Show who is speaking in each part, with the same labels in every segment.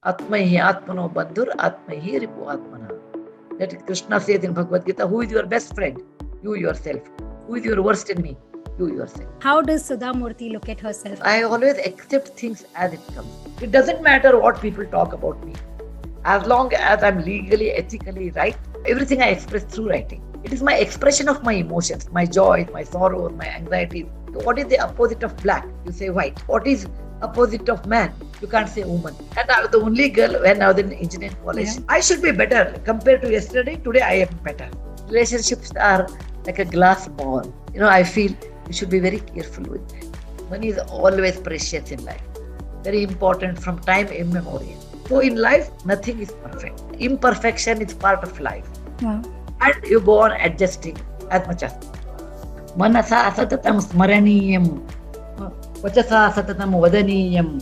Speaker 1: Atmaihi Atmano Bandhur, Atmaihi Ripu Atmana. That Krishna says in Bhagavad Gita, who is your best friend? You yourself. Who is your worst enemy? You yourself.
Speaker 2: How does Sudha Murty look at herself?
Speaker 1: I always accept things as it comes. It doesn't matter what people talk about me. As long as I'm legally, ethically right, everything I express through writing. It is my expression of my emotions, my joy, my sorrow, my anxieties. What is the opposite of black? You say white. What is opposite of man? You can't say woman. And I was the only girl when I was in engineering college. Yeah. I should be better compared to yesterday. Today I am better. Relationships are like a glass ball. I feel you should be very careful with that. Money is always precious in life. Very important from time immemorial. So in life, nothing is perfect. Imperfection is part of life.
Speaker 2: Yeah.
Speaker 1: And you go on adjusting as much as possible. Manasa satatam smaraniyam, vachasa satatam vadaniyam,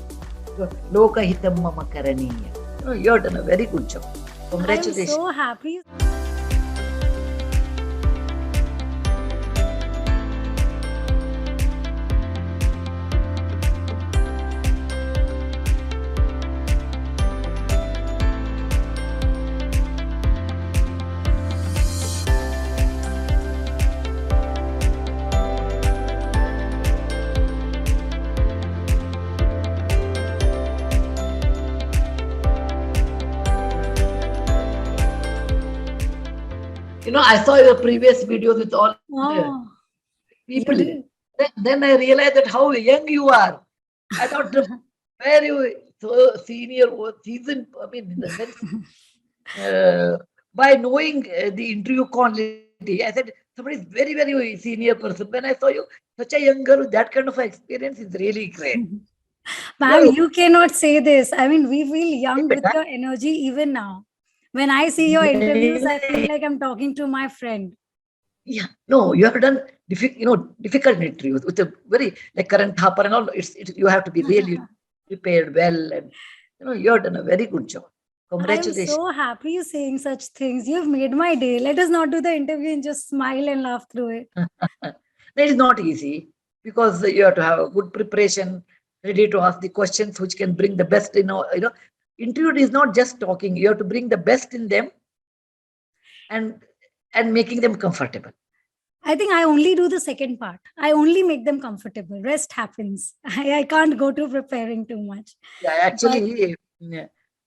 Speaker 1: lokahitam mama karaniyam. You have done a very good job. Congratulations.
Speaker 2: I'm so happy.
Speaker 1: I saw your previous videos with all the people. Then I realized that how young you are. I thought, where you so senior or seasoned? I mean, in the sense, by knowing the interview quality, I said, somebody is very, very senior person. When I saw you, such a young girl with that kind of experience is really great.
Speaker 2: Ma'am, you cannot say this. I mean, we feel young with your energy even now. When I see your interviews, I feel like I'm talking to my friend.
Speaker 1: Yeah, no, you have done difficult interviews with a very like Karan Thapar and all. You have to be really prepared well, and you have done a very good job. Congratulations.
Speaker 2: I'm so happy you're saying such things. You've made my day. Let us not do the interview and just smile and laugh through it.
Speaker 1: That is not easy because you have to have a good preparation, ready to ask the questions which can bring the best. Interview is not just talking. You have to bring the best in them and making them comfortable.
Speaker 2: I think I only do the second part. I only make them comfortable. Rest happens. I can't go to preparing too much.
Speaker 1: Yeah, actually,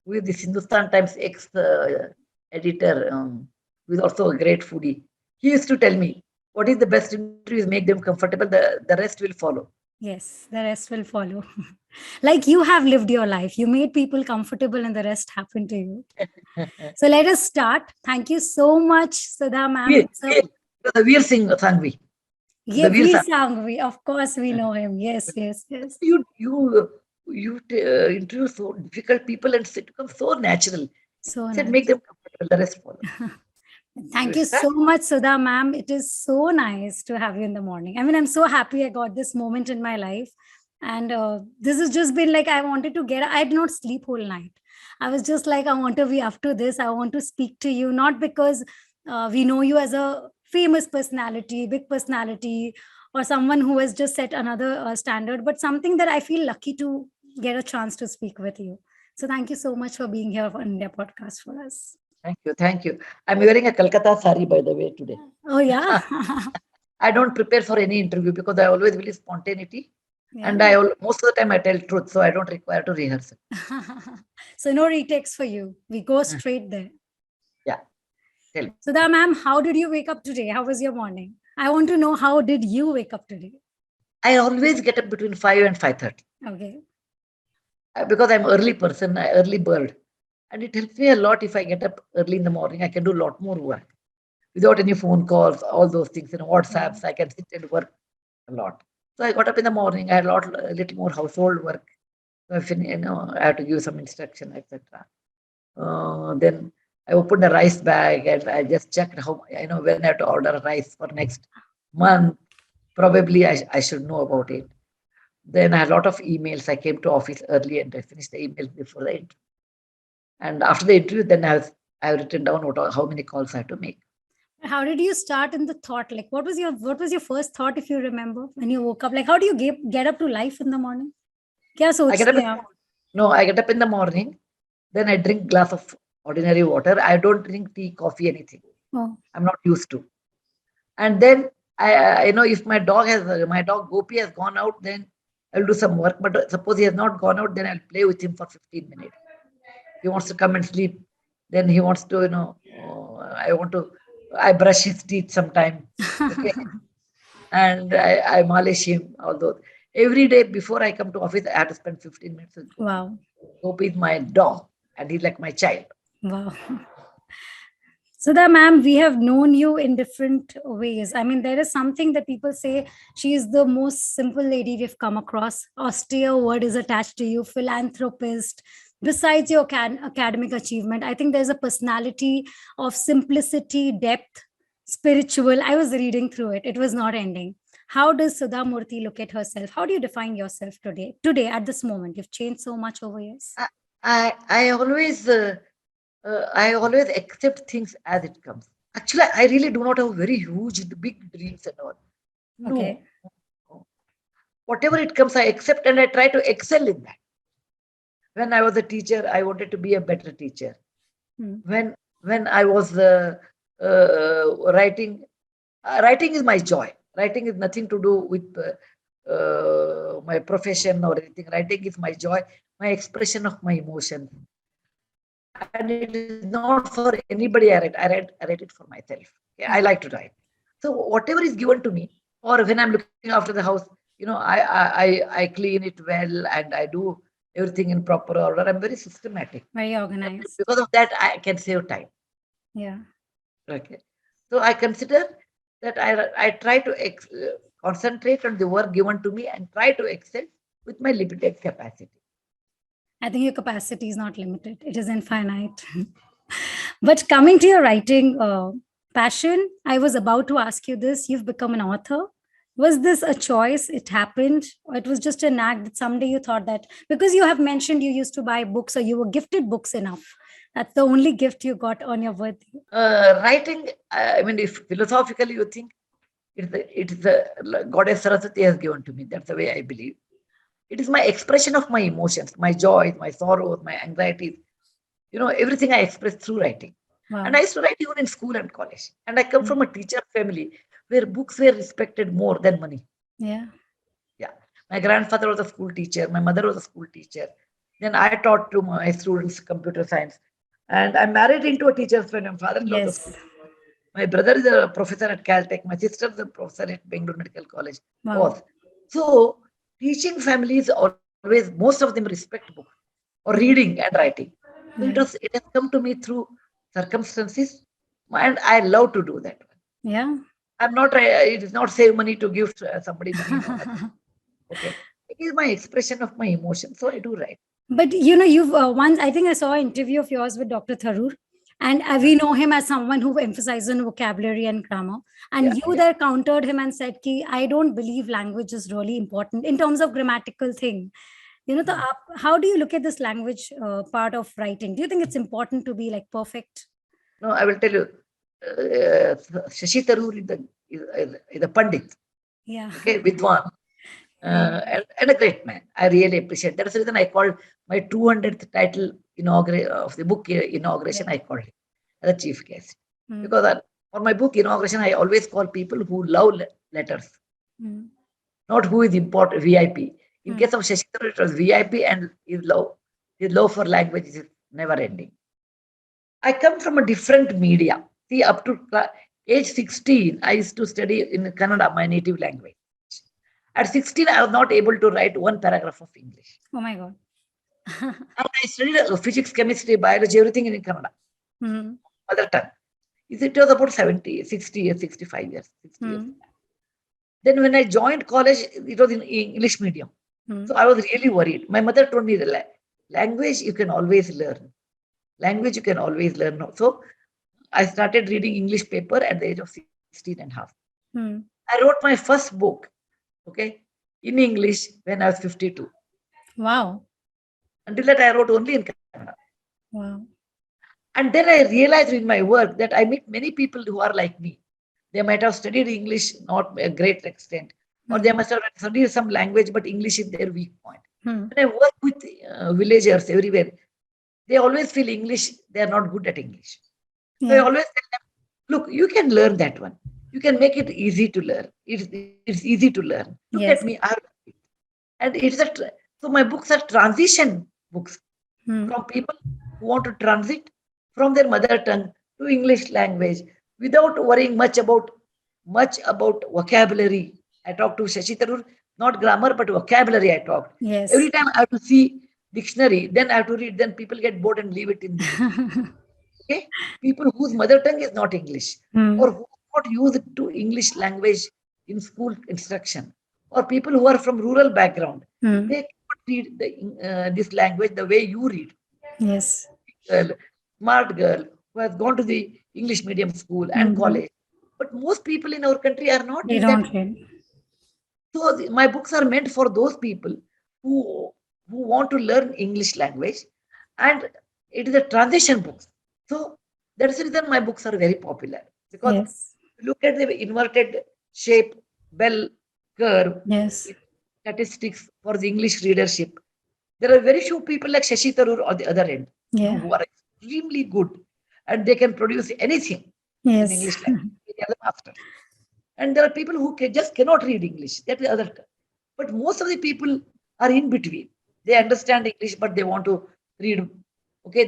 Speaker 1: with this Hindustan Times ex-editor, who is also a great foodie, he used to tell me, what is the best interview is make them comfortable, the rest will follow.
Speaker 2: Yes, the rest will follow. Like you have lived your life. You made people comfortable and the rest happened to you. So let us start. Thank you so much, Sudha ma'am.
Speaker 1: The Veer Singh Sangvi.
Speaker 2: Yeah, Veer Sangvi. Of course, we know him. Yes.
Speaker 1: You interview so difficult people and it becomes so natural.
Speaker 2: So
Speaker 1: said, make them comfortable, the rest follow.
Speaker 2: Thank you so much, Sudha ma'am. It is so nice to have you in the morning. I mean, I'm so happy I got this moment in my life. And this has just been like, I wanted to I did not sleep whole night. I was just like, I want to be up to this. I want to speak to you, not because we know you as a famous personality, big personality, or someone who has just set another standard, but something that I feel lucky to get a chance to speak with you. So thank you so much for being here on India Podcast for us.
Speaker 1: Thank you. I'm wearing a Kolkata sari, by the way, today.
Speaker 2: Oh, yeah?
Speaker 1: I don't prepare for any interview because I always believe spontaneity. Yeah. And most of the time I tell truth, so I don't require to rehearse it.
Speaker 2: So no retakes for you. We go straight there.
Speaker 1: Yeah. Tell me.
Speaker 2: Sudha ma'am, how did you wake up today? How was your morning? I want to know, how did you wake up today?
Speaker 1: I always get up between 5 and 5:30.
Speaker 2: Okay.
Speaker 1: Because I'm early person, early bird. And it helps me a lot if I get up early in the morning. I can do a lot more work without any phone calls, all those things, WhatsApps. I can sit and work a lot. So I got up in the morning. I had a little more household work. So I had to give some instruction, etc. Then I opened a rice bag and I just checked how, when I have to order a rice for next month. Probably I should know about it. Then I had a lot of emails. I came to office early and I finished the emails before the interview. And after the interview, then I have written down how many calls I have to make.
Speaker 2: How did you start in the thought? Like, what was your first thought, if you remember, when you woke up? Like, how do you get up to life in the morning? I get up in the morning.
Speaker 1: Then I drink glass of ordinary water. I don't drink tea, coffee, anything.
Speaker 2: Oh,
Speaker 1: I'm not used to. And then if my dog Gopi has gone out, then I'll do some work. But suppose he has not gone out, then I'll play with him for 15 minutes. He wants to come and sleep. Then he wants to, I brush his teeth sometime. Okay. And I malish him. Although every day before I come to office, I have to spend 15 minutes with Gopi.
Speaker 2: wow.
Speaker 1: Gopi is my dog and he's like my child.
Speaker 2: Wow. Sudha ma'am, we have known you in different ways. I mean, there is something that people say she is the most simple lady we've come across. Austere word is attached to you, philanthropist. Besides your academic achievement, I think there's a personality of simplicity, depth, spiritual. I was reading through it. It was not ending. How does Sudha Murty look at herself? How do you define yourself today? Today, at this moment, you've changed so much over years.
Speaker 1: I always accept things as it comes. Actually, I really do not have very huge, big dreams at all. No.
Speaker 2: Okay.
Speaker 1: Whatever it comes, I accept and I try to excel in that. When I was a teacher, I wanted to be a better teacher. When I was writing, writing is my joy. Writing is nothing to do with my profession or anything. Writing is my joy, my expression of my emotions. And it is not for anybody I write. I write it for myself. Okay? I like to write. So whatever is given to me, or when I'm looking after the house, I clean it well and I do everything in proper order. I'm very systematic.
Speaker 2: Very organized.
Speaker 1: And because of that, I can save time.
Speaker 2: Yeah.
Speaker 1: Okay. So I consider that I try to concentrate on the work given to me and try to excel with my limited capacity.
Speaker 2: I think your capacity is not limited. It is infinite. But coming to your writing passion, I was about to ask you this. You've become an author. Was this a choice? It happened? Or it was just an act that someday you thought that, because you have mentioned you used to buy books or you were gifted books enough. That's the only gift you got on your birthday.
Speaker 1: Writing, if philosophically you think, it is the Goddess Saraswati has given to me. That's the way I believe. It is my expression of my emotions, my joys, my sorrows, my anxieties. Everything I express through writing. Wow. And I used to write even in school and college. And I come from a teacher family where books were respected more than money.
Speaker 2: Yeah.
Speaker 1: Yeah. My grandfather was a school teacher. My mother was a school teacher. Then I taught to my students computer science. And I'm married into a teacher's family. My father-in-law was a school. My brother is a professor at Caltech. My sister is a professor at Bangalore Medical College.
Speaker 2: Wow.
Speaker 1: So teaching families always, most of them respect books or reading and writing. So it has come to me through circumstances, and I love to do that.
Speaker 2: Yeah.
Speaker 1: I'm not. It is not save money to give somebody money. Okay, it is my expression of my emotion, so I do write.
Speaker 2: But you've once, I think I saw an interview of yours with Dr. Tharoor, and we know him as someone who emphasizes on vocabulary and grammar. And there countered him and said, I don't believe language is really important in terms of grammatical thing. How do you look at this language part of writing? Do you think it's important to be like perfect?
Speaker 1: No, I will tell you. Shashi Tharoor is a Pandit.
Speaker 2: Yeah.
Speaker 1: Okay, Vidwan. And a great man. I really appreciate. That's the reason I called my 200th title of the book inauguration. I called him as a chief guest because for my book inauguration, I always call people who love letters, not who is important VIP. In case of Shashi Tharoor, it was VIP, and his love for language is never ending. I come from a different media. See, up to age 16, I used to study in Kannada, my native language. At 16, I was not able to write one paragraph of English.
Speaker 2: Oh my God.
Speaker 1: And I studied physics, chemistry, biology, everything in Kannada. Mother tongue. It was about 60 years, 65 years. 60 years. Then when I joined college, it was in English medium. So I was really worried. My mother told me, language you can always learn. Language you can always learn. So I started reading English paper at the age of 16 and a half. I wrote my first book, in English when I was 52.
Speaker 2: Wow.
Speaker 1: Until that, I wrote only in Kannada.
Speaker 2: Wow.
Speaker 1: And then I realized in my work that I meet many people who are like me. They might have studied English, not a great extent, or they must have studied some language, but English is their weak point. When I work with villagers everywhere, they always feel English, they are not good at English. So I
Speaker 2: Yeah.
Speaker 1: always tell them, look, you can learn that one. You can make it easy to learn. It's easy to learn. Look at me,
Speaker 2: Yes.
Speaker 1: I have done it. And so my books are transition books
Speaker 2: Hmm.
Speaker 1: from people who want to transit from their mother tongue to English language without worrying much about vocabulary. I talk to Shashi Tharoor, not grammar, but vocabulary I talk. Every
Speaker 2: Yes.
Speaker 1: time I have to see dictionary, then I have to read, then people get bored and leave it in the between. Okay? People whose mother tongue is not English
Speaker 2: Hmm.
Speaker 1: or who are not used to English language in school instruction, or people who are from rural background,
Speaker 2: Hmm.
Speaker 1: they cannot read this language the way you read.
Speaker 2: Yes.
Speaker 1: Girl, smart girl who has gone to the English medium school and
Speaker 2: Hmm.
Speaker 1: college. But most people in our country are not
Speaker 2: They
Speaker 1: in that.
Speaker 2: don't read.
Speaker 1: So my books are meant for those people who who want to learn English language, and it is a transition book. So that's the reason my books are very popular, because
Speaker 2: Yes.
Speaker 1: look at the inverted shape bell curve
Speaker 2: Yes.
Speaker 1: in statistics for the English readership. There are very few people like Shashi Tharoor on the other end,
Speaker 2: Yeah.
Speaker 1: who are extremely good, and they can produce anything in
Speaker 2: Yes.
Speaker 1: English language. They are the masters. And there are people who just cannot read English. That is the other. But most of the people are in between. They understand English, but they want to read. Okay,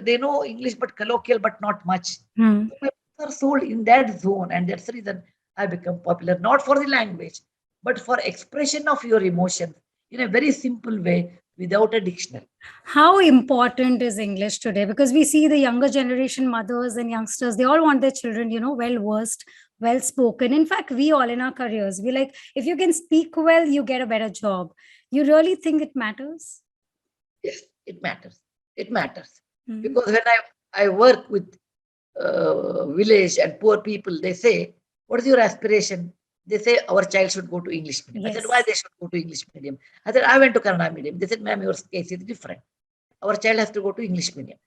Speaker 1: they know English, but colloquial, but not much.
Speaker 2: Hmm.
Speaker 1: So my books are sold in that zone, and that's the reason I become popular. Not for the language, but for expression of your emotions in a very simple way without a dictionary.
Speaker 2: How important is English today? Because we see the younger generation mothers and youngsters, they all want their children, well versed, well spoken. In fact, we all in our careers, we like, if you can speak well, you get a better job. You really think it matters?
Speaker 1: Yes, it matters. It matters
Speaker 2: Hmm.
Speaker 1: because when I work with village and poor people, they say, "What is your aspiration?" They say, "Our child should go to English medium." I said, "Why
Speaker 2: Yes.
Speaker 1: they should go to English medium?" I said, "I went to Kannada medium." They said, "Ma'am, your case is different. Our child has to go to English medium.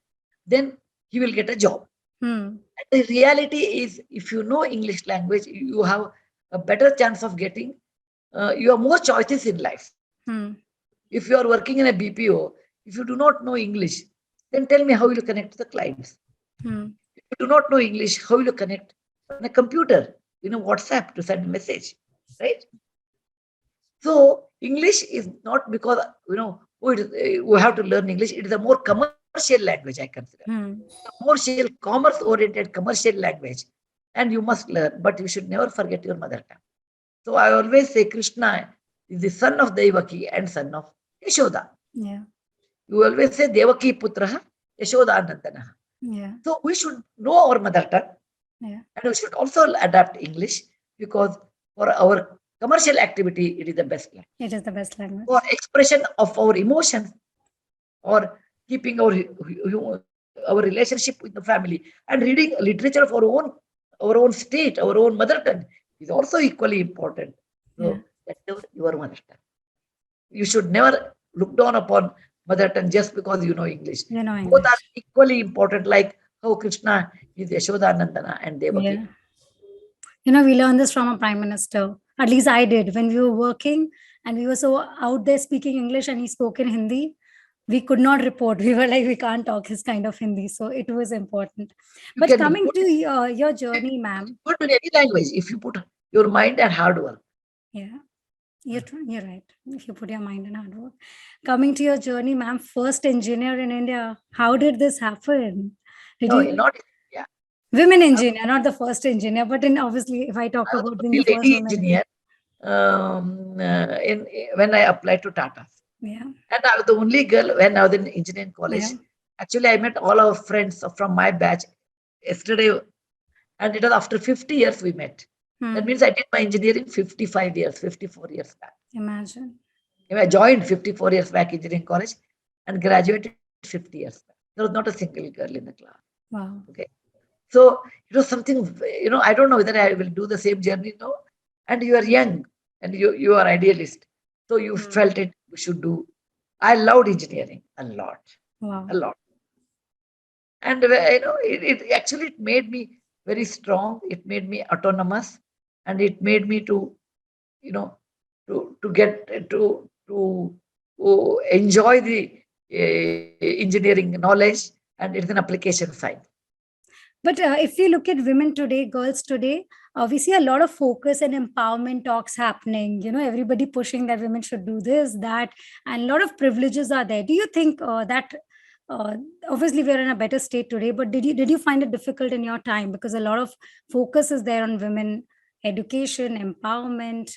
Speaker 1: Then he will get a job."
Speaker 2: Hmm.
Speaker 1: And the reality is, if you know English language, you have a better chance of getting. You have more choices in life.
Speaker 2: Hmm.
Speaker 1: If you are working in a BPO, if you do not know English, then tell me how will you connect to the clients?
Speaker 2: Hmm.
Speaker 1: If you do not know English, how will you connect on a computer, WhatsApp to send a message, right? So English is not because we have to learn English. It is a more commercial language, I consider.
Speaker 2: Hmm.
Speaker 1: Commercial, commerce-oriented commercial language, and you must learn. But you should never forget your mother tongue. So I always say Krishna is the son of Devaki and son of Yashoda.
Speaker 2: Yeah.
Speaker 1: You always say Devaki Putraha, Yashoda Nandana.
Speaker 2: Yeah.
Speaker 1: So we should know our mother tongue,
Speaker 2: Yeah.
Speaker 1: and we should also adapt English, because for our commercial activity, it is the best language.
Speaker 2: It is the best
Speaker 1: For
Speaker 2: language.
Speaker 1: expression of our emotions, or keeping our relationship with the family, and reading literature of our own state, our own mother tongue is also equally important.
Speaker 2: Yeah.
Speaker 1: So that's your mother tongue. You should never look down upon mother tongue just because you know English. Both are
Speaker 2: English.
Speaker 1: equally important, like how Krishna is Yashoda Nandana and Devaki.
Speaker 2: Yeah. We learned this from a prime minister. At least I did when we were working and we were so out there speaking English and he spoke in Hindi. We could not report. We were like, we can't talk his kind of Hindi. So it was important.
Speaker 1: You
Speaker 2: But
Speaker 1: can
Speaker 2: coming
Speaker 1: report
Speaker 2: to your journey, ma'am.
Speaker 1: good in any language if you put your mind and hard work.
Speaker 2: Yeah, you're right. If you put your mind in hard work. Coming to your journey, ma'am, first engineer in India. How did this happen? Did
Speaker 1: No,
Speaker 2: you
Speaker 1: not yeah.
Speaker 2: women
Speaker 1: I was
Speaker 2: engineer, not the first engineer, but in obviously if I talk
Speaker 1: I was
Speaker 2: about
Speaker 1: a
Speaker 2: being the
Speaker 1: only
Speaker 2: first
Speaker 1: lady
Speaker 2: woman.
Speaker 1: engineer when I applied to Tata.
Speaker 2: Yeah.
Speaker 1: And I was the only girl when I was in engineering college.
Speaker 2: Yeah.
Speaker 1: Actually, I met all our friends from my batch yesterday, and it was after 50 years we met. That
Speaker 2: Hmm.
Speaker 1: means I did my engineering 55 years, 54 years back.
Speaker 2: Imagine.
Speaker 1: I joined 54 years back engineering college and graduated 50 years back. There was not a single girl in the class.
Speaker 2: Wow.
Speaker 1: Okay. So it was something, I don't know whether I will do the same journey now. And you are young and you are idealist. So you
Speaker 2: Hmm.
Speaker 1: felt it, you should do. I loved engineering a lot, a
Speaker 2: Wow.
Speaker 1: lot. And it actually it made me very strong. It made me autonomous, and it made me to you know to get to enjoy the engineering knowledge, and it's an application side.
Speaker 2: But if we look at women today, girls today, we see a lot of focus and empowerment talks happening. Everybody pushing that women should do this, that, and a lot of privileges are there. Do you think that uh, obviously we're in a better state today, but did you find it difficult in your time, because a lot of focus is there on women education, empowerment?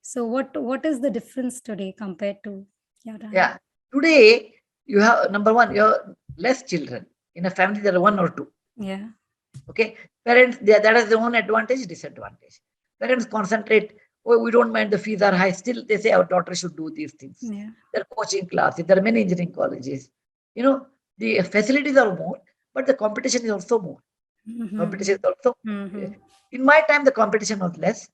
Speaker 2: So what is the difference today compared to your time?
Speaker 1: Yeah. Today, you have number one, you have less children. In a family, there are one or two.
Speaker 2: Yeah.
Speaker 1: Okay. Parents, that has their own advantage, disadvantage. Parents concentrate, oh, we don't mind the fees are high. Still, they say our daughter should do these things.
Speaker 2: Yeah.
Speaker 1: There are coaching classes, there are many engineering colleges. The facilities are more, but the competition is also more. Competition is also,
Speaker 2: Mm-hmm.
Speaker 1: in my time, the competition was less.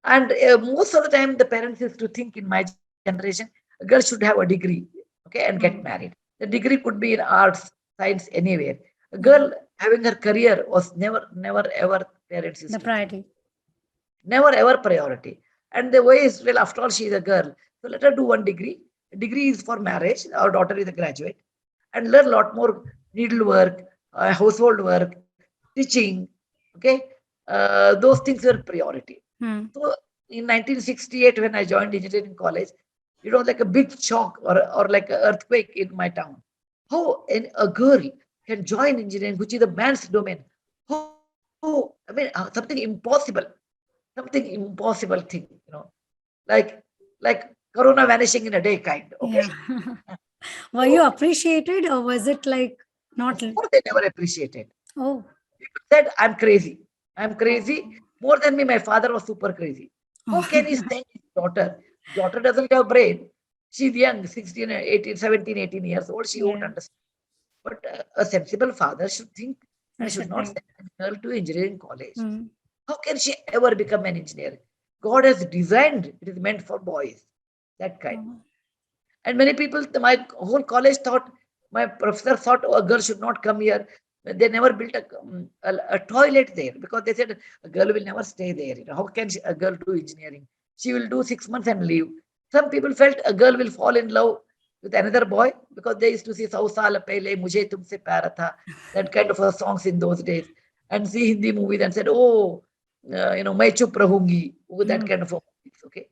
Speaker 1: And most of the time, the parents used to think in my generation, a girl should have a degree, okay, and get married. The degree could be in arts, science, anywhere. A girl having her career was never, ever parents used
Speaker 2: The
Speaker 1: to think.
Speaker 2: priority.
Speaker 1: Never, ever priority. And the way is, well, after all, she is a girl. So let her do one degree. A degree is for marriage. Our daughter is a graduate. And learn a lot more needlework, household work, teaching, okay? Those things were priority.
Speaker 2: Hmm.
Speaker 1: So in 1968, when I joined engineering college, it was like a big shock or like an earthquake in my town. How a girl can join engineering, which is a man's domain? Something impossible thing, like Corona vanishing in a day, kind. Okay,
Speaker 2: Yeah. Were you appreciated, or was it like not?
Speaker 1: of course they never appreciated.
Speaker 2: Oh.
Speaker 1: People said I'm crazy. I'm crazy. More than me, my father was super crazy. How can he send his daughter? Daughter doesn't have brain. She's young, 16, 18, 17, 18 years old. She won't
Speaker 2: Yeah.
Speaker 1: understand. But a sensible father should think, I
Speaker 2: I
Speaker 1: should
Speaker 2: should
Speaker 1: not
Speaker 2: think.
Speaker 1: send a girl to engineering college.
Speaker 2: Hmm.
Speaker 1: How can she ever become an engineer? God has designed it is meant for boys, that kind.
Speaker 2: Oh.
Speaker 1: And many people, my whole college thought, my professor thought, oh, a girl should not come here. They never built a toilet there because they said a girl will never stay there. How can a girl do engineering? She will do 6 months and leave. Some people felt a girl will fall in love with another boy because they used to see "Sau Saal Pehle Mujhe Tumse Pyar Tha," that kind of a songs in those days, and see Hindi movies and said, "Oh, Main chup rahungi," oh, that
Speaker 2: Hmm.
Speaker 1: kind of a movies. Okay,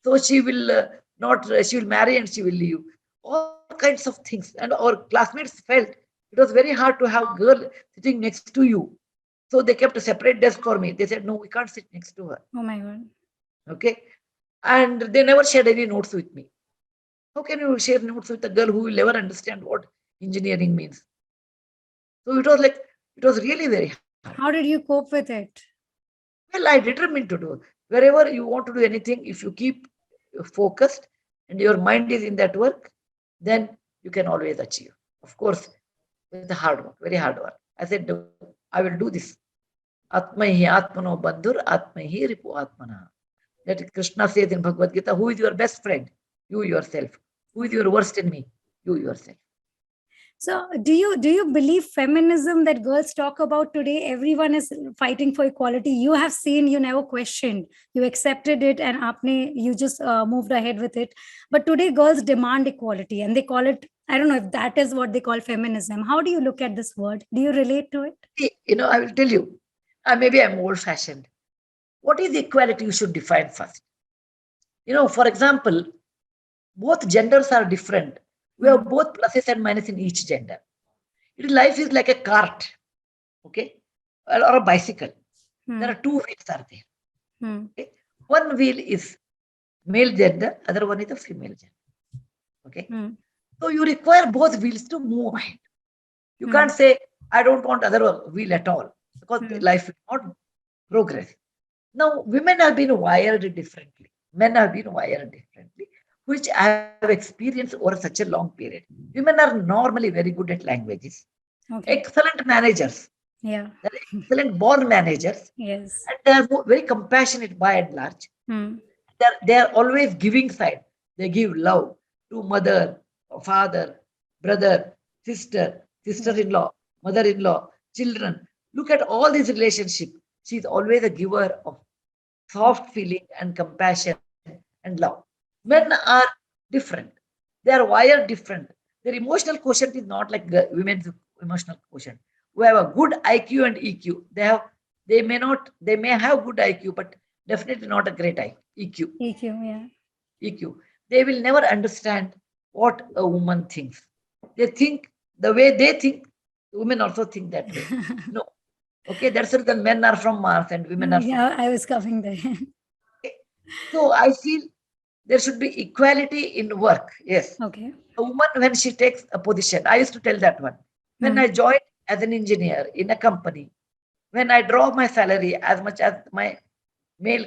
Speaker 1: so she will not, she will marry and she will leave. All kinds of things. And our classmates felt it was very hard to have girl sitting next to you. So they kept a separate desk for me. They said, no, we can't sit next to her.
Speaker 2: Oh my God.
Speaker 1: Okay. And they never shared any notes with me. How can you share notes with a girl who will never understand what engineering means? So it was really very hard.
Speaker 2: How did you cope with it?
Speaker 1: Well, I determined to do. Wherever you want to do anything, if you keep focused and your mind is in that work, then you can always achieve. Of course, with the hard work, very hard work. I said, I will do this. Atma hi atmano bandhur, atma hi ripu atmana. That Krishna says in Bhagavad Gita, who is your best friend? You yourself. Who is your worst enemy? You yourself.
Speaker 2: So do you believe feminism that girls talk about today? Everyone is fighting for equality. You have seen, you never questioned, you accepted it, and you just moved ahead with it. But today, girls demand equality, and they call it. I don't know if that is what they call feminism. How do you look at this word? Do you relate to it?
Speaker 1: See, I will tell you, maybe I'm old fashioned. What is equality? You should define first. For example, both genders are different. We have both pluses and minuses in each gender. Life is like a cart, okay, or a bicycle. There
Speaker 2: Hmm.
Speaker 1: are two wheels are there.
Speaker 2: Hmm.
Speaker 1: Okay? One wheel is male gender, other one is the female gender. Okay,
Speaker 2: Hmm.
Speaker 1: so you require both wheels to move ahead. You
Speaker 2: Hmm.
Speaker 1: can't say I don't want other wheel at all because
Speaker 2: Hmm.
Speaker 1: life will not progress. Now, women have been wired differently. Men have been wired differently, which I have experienced over such a long period. Women are normally very good at languages,
Speaker 2: Okay.
Speaker 1: excellent managers,
Speaker 2: Yeah.
Speaker 1: they're excellent born managers,
Speaker 2: Yes.
Speaker 1: and they are very compassionate by and large.
Speaker 2: Hmm.
Speaker 1: They are always giving side. They give love to mother, father, brother, sister,
Speaker 2: Yeah.
Speaker 1: sister-in-law, mother-in-law, children. Look at all these relationships. She is always a giver of soft feeling and compassion and love. Men
Speaker 2: Yeah.
Speaker 1: are different. They are wired different. their emotional quotient is not like the women's emotional quotient. Who have a good IQ and EQ. They may have good IQ, but definitely not a great EQ.
Speaker 2: EQ, yeah.
Speaker 1: EQ. They will never understand what a woman thinks. They think the way they think, women also think that way. No. Okay, that's the reason men are from Mars and women are from.
Speaker 2: Yeah, I was coming there.
Speaker 1: Okay. So I feel there should be equality in work. Yes.
Speaker 2: Okay.
Speaker 1: A woman, when she takes a position, I used to tell that one. When
Speaker 2: Hmm.
Speaker 1: I joined as an engineer in a company, when I draw my salary as much as my male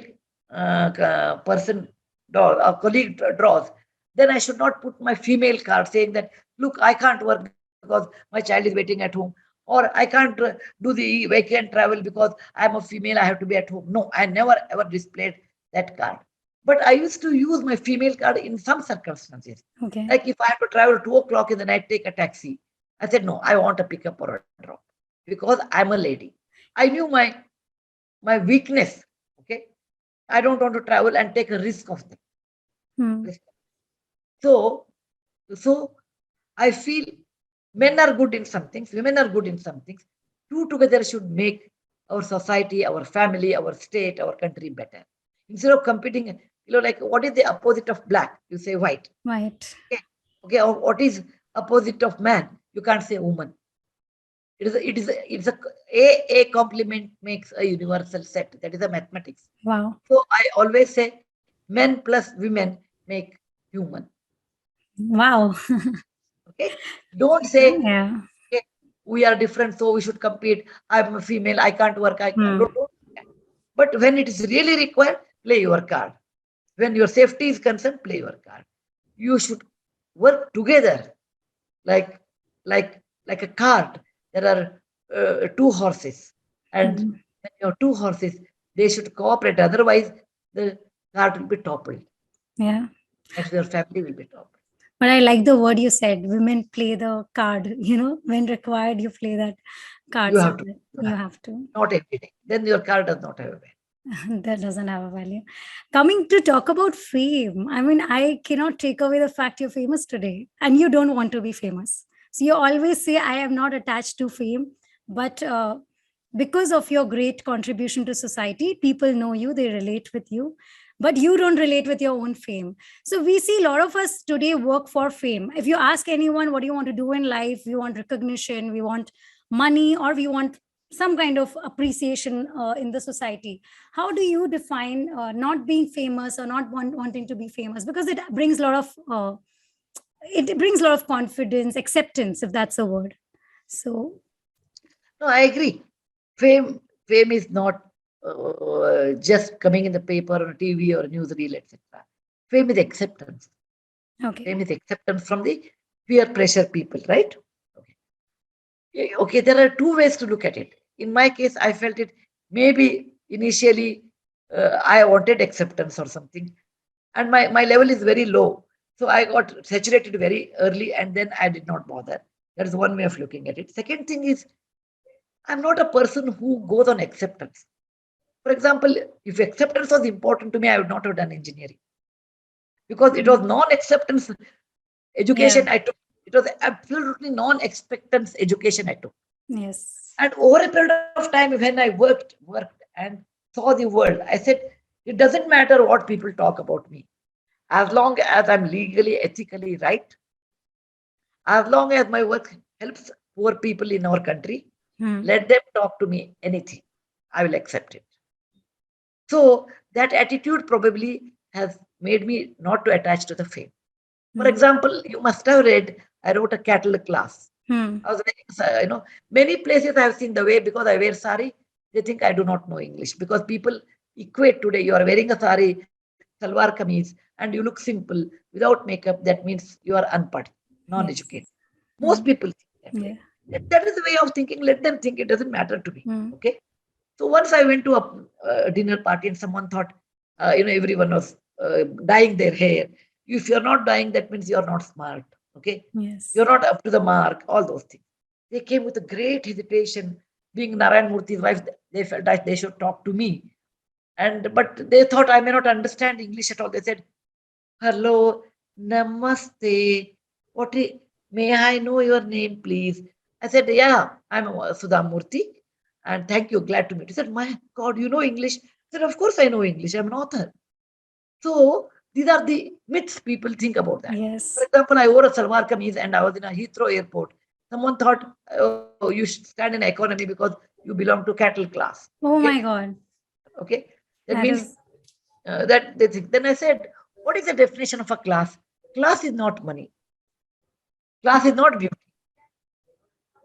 Speaker 1: person draws, or colleague draws, then I should not put my female card saying that, look, I can't work because my child is waiting at home, or I can't do the weekend travel because I'm a female, I have to be at home. No, I never ever displayed that card. But I used to use my female card in some circumstances.
Speaker 2: Okay.
Speaker 1: Like if I have to travel 2 o'clock in the night, take a taxi. I said, no, I want a pickup or a drop because I'm a lady. I knew my weakness. Okay. I don't want to travel and take a risk of them.
Speaker 2: Hmm.
Speaker 1: So, so I feel men are good in some things, women are good in some things. Two together should make our society, our family, our state, our country better. Instead of competing, like what is the opposite of black? You say white.
Speaker 2: Right.
Speaker 1: Okay. Okay. Or what is opposite of man? You can't say woman. It's a complement makes a universal set. That is a mathematics.
Speaker 2: Wow.
Speaker 1: So I always say men plus women make human.
Speaker 2: Wow.
Speaker 1: Okay. Don't say,
Speaker 2: Yeah.
Speaker 1: okay, we are different, so we should compete. I'm a female, I can't work. I can't.
Speaker 2: Hmm.
Speaker 1: Don't. But when it is really required, play your card. When your safety is concerned, play your card. You should work together like like a cart. There are two horses, and
Speaker 2: Hmm.
Speaker 1: when you have two horses, they should cooperate. Otherwise, the cart will be toppled.
Speaker 2: Yeah.
Speaker 1: That's your family will be toppled.
Speaker 2: But I like the word you said. Women play the card. When required, you play that
Speaker 1: You
Speaker 2: card
Speaker 1: have to.
Speaker 2: somewhere.
Speaker 1: You
Speaker 2: You
Speaker 1: have
Speaker 2: have to.
Speaker 1: not every day. Then your card does not have a value.
Speaker 2: That doesn't have a value. Coming to talk about fame, I mean, I cannot take away the fact you're famous today and you don't want to be famous. So you always say, I am not attached to fame, but because of your great contribution to society, people know you, they relate with you, but you don't relate with your own fame. So we see a lot of us today work for fame. If you ask anyone, what do you want to do in life? We want recognition, we want money, or we want some kind of appreciation in the society. How do you define not being famous or not wanting to be famous? Because it brings a lot of it brings a lot of confidence, acceptance, if that's a word. So
Speaker 1: No, I agree. Fame is not just coming in the paper or TV or newsreel, etc. Fame is acceptance.
Speaker 2: okay.
Speaker 1: Fame is acceptance from the peer pressure people, right? Okay. Okay, there are two ways to look at it. In my case, I felt it maybe initially I wanted acceptance or something, and my level is very low. So I got saturated very early and then I did not bother. That is one way of looking at it. Second thing is, I'm not a person who goes on acceptance. For example, if acceptance was important to me, I would not have done engineering because it was
Speaker 2: Mm.
Speaker 1: non-acceptance
Speaker 2: Yeah.
Speaker 1: education I took. It was absolutely non-expectance education I took.
Speaker 2: Yes.
Speaker 1: And over a period of time, when I worked and saw the world, I said, it doesn't matter what people talk about me. As long as I'm legally, ethically right, as long as my work helps poor people in our country,
Speaker 2: Hmm.
Speaker 1: let them talk to me anything. I will accept it. So that attitude probably has made me not to attach to the fame. For
Speaker 2: Hmm.
Speaker 1: example, you must have read, I wrote a cattle class.
Speaker 2: Hmm.
Speaker 1: I was very, many places I have seen the way because I wear sari, they think I do not know English because people equate today. You are wearing a sari, salwar kameez, and you look simple without makeup. That means you are unpad, non-educated.
Speaker 2: Yes.
Speaker 1: Most
Speaker 2: Hmm.
Speaker 1: people think that way.
Speaker 2: Yeah.
Speaker 1: That is the way of thinking. Let them think. It doesn't matter to me.
Speaker 2: Hmm.
Speaker 1: Okay. So once I went to a dinner party and someone thought, everyone was dyeing their hair. If you're not dyeing, that means you're not smart. Okay. You're
Speaker 2: Yes.
Speaker 1: not up to the mark, all those things. They came with a great hesitation. Being Narayana Murthy's wife, they felt that they should talk to me. But they thought I may not understand English at all. They said, hello, namaste. What is, May I know your name, please? I said, yeah, I'm Sudha Murty. And thank you, glad to meet you. He said, my God, you know English? I said, of course I know English. I'm an author. So these are the myths people think about that. For
Speaker 2: Yes.
Speaker 1: example, I wore a salwar kameez and I was in a Heathrow airport. Someone thought, oh, you should stand in economy because you belong to cattle class.
Speaker 2: Oh
Speaker 1: Okay.
Speaker 2: my God.
Speaker 1: Okay. That
Speaker 2: That
Speaker 1: means
Speaker 2: is,
Speaker 1: that they think. Then I said, what is the definition of a class? Class is not money. Class is not beauty.